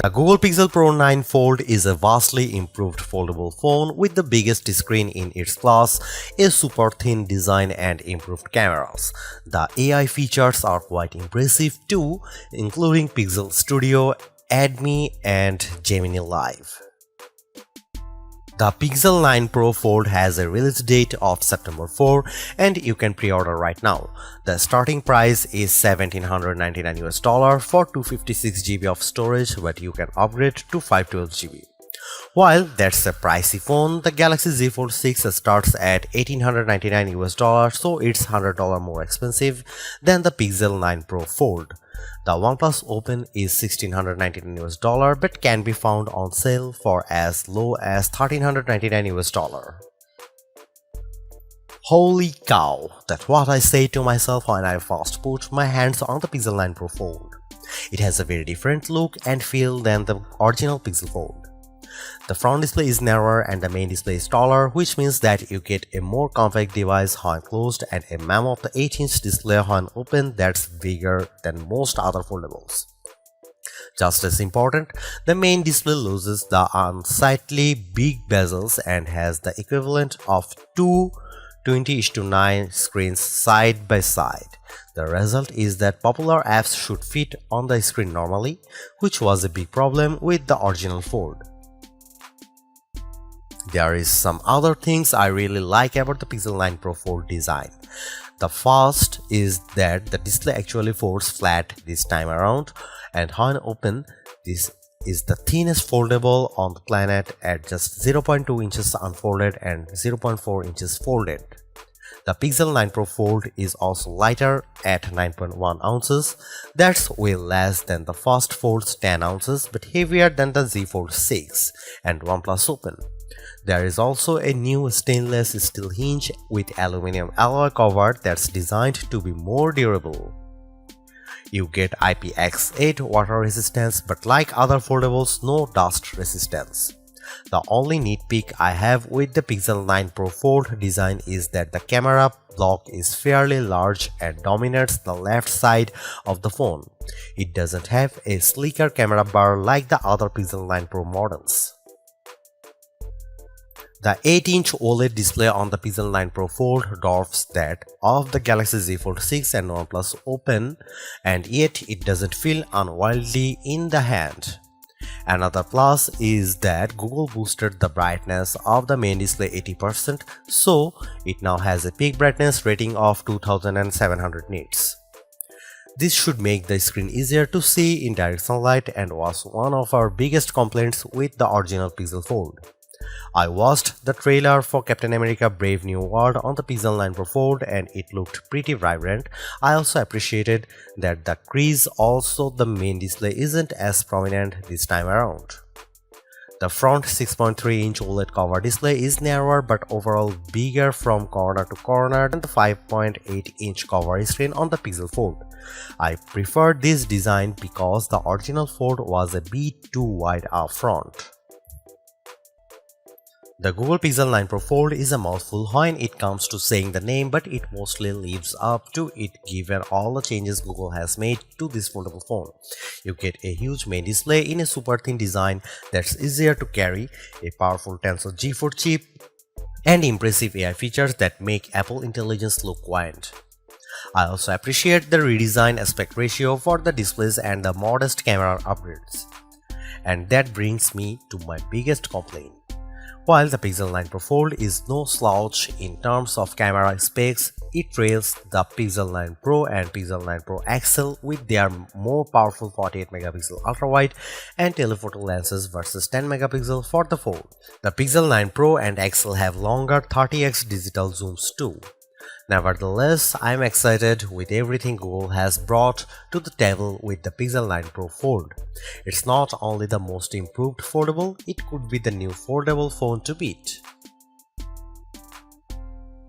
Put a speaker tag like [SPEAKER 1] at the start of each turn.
[SPEAKER 1] The Google Pixel Pro 9 Fold is a vastly improved foldable phone with the biggest screen in its class, a super thin design and improved cameras. The AI features are quite impressive too, including Pixel Studio, Add Me and Gemini Live. The Pixel 9 Pro Fold has a release date of September 4 and you can pre-order right now. The starting price is $1,799 US for 256 GB of storage, but you can upgrade to 512 GB. While that's a pricey phone, the Galaxy Z Fold 6 starts at $1,899 US, so it's $100 more expensive than the Pixel 9 Pro Fold. The OnePlus Open is $1,699 US but can be found on sale for as low as $1,399 US. Holy cow, that's what I say to myself when I first put my hands on the Pixel 9 Pro Fold. It has a very different look and feel than the original Pixel Fold. The front display is narrower and the main display is taller, which means that you get a more compact device when closed and a mammoth 8-inch display when open that's bigger than most other foldables. Just as important, the main display loses the unsightly big bezels and has the equivalent of two 20:9 screens side by side. The result is that popular apps should fit on the screen normally, which was a big problem with the original Fold. There is some other things I really like about the Pixel 9 Pro Fold design. The first is that the display actually folds flat this time around, and when open, this is the thinnest foldable on the planet at just 0.2 inches unfolded and 0.4 inches folded. The Pixel 9 Pro Fold is also lighter at 9.1 ounces, that's way less than the first Fold's 10 ounces but heavier than the Z Fold 6 and OnePlus Open. There is also a new stainless steel hinge with aluminum alloy cover that's designed to be more durable. You get IPX8 water resistance, but like other foldables, no dust resistance. The only nitpick I have with the Pixel 9 Pro Fold design is that the camera block is fairly large and dominates the left side of the phone. It doesn't have a sleeker camera bar like the other Pixel 9 Pro models. The 8-inch OLED display on the Pixel 9 Pro Fold dwarfs that of the Galaxy Z Fold 6 and OnePlus Open, and yet it doesn't feel unwieldy in the hand. Another plus is that Google boosted the brightness of the main display 80%, so it now has a peak brightness rating of 2700 nits. This should make the screen easier to see in direct sunlight and was one of our biggest complaints with the original Pixel Fold. I watched the trailer for Captain America Brave New World on the Pixel 9 Pro Fold and it looked pretty vibrant. I also appreciated that the crease also the main display isn't as prominent this time around. The front 6.3-inch OLED cover display is narrower but overall bigger from corner to corner than the 5.8-inch cover screen on the Pixel Fold. I preferred this design because the original Fold was a bit too wide up front. The Google Pixel 9 Pro Fold is a mouthful when it comes to saying the name, but it mostly lives up to it given all the changes Google has made to this foldable phone. You get a huge main display in a super thin design that's easier to carry, a powerful Tensor G4 chip, and impressive AI features that make Apple Intelligence look quiet. I also appreciate the redesigned aspect ratio for the displays and the modest camera upgrades. And that brings me to my biggest complaint. While the Pixel 9 Pro Fold is no slouch in terms of camera specs, it trails the Pixel 9 Pro and Pixel 9 Pro XL with their more powerful 48MP ultrawide and telephoto lenses versus 10MP for the Fold. The Pixel 9 Pro and XL have longer 30x digital zooms too. Nevertheless, I'm excited with everything Google has brought to the table with the Pixel 9 Pro Fold. It's not only the most improved foldable, it could be the new foldable phone to beat.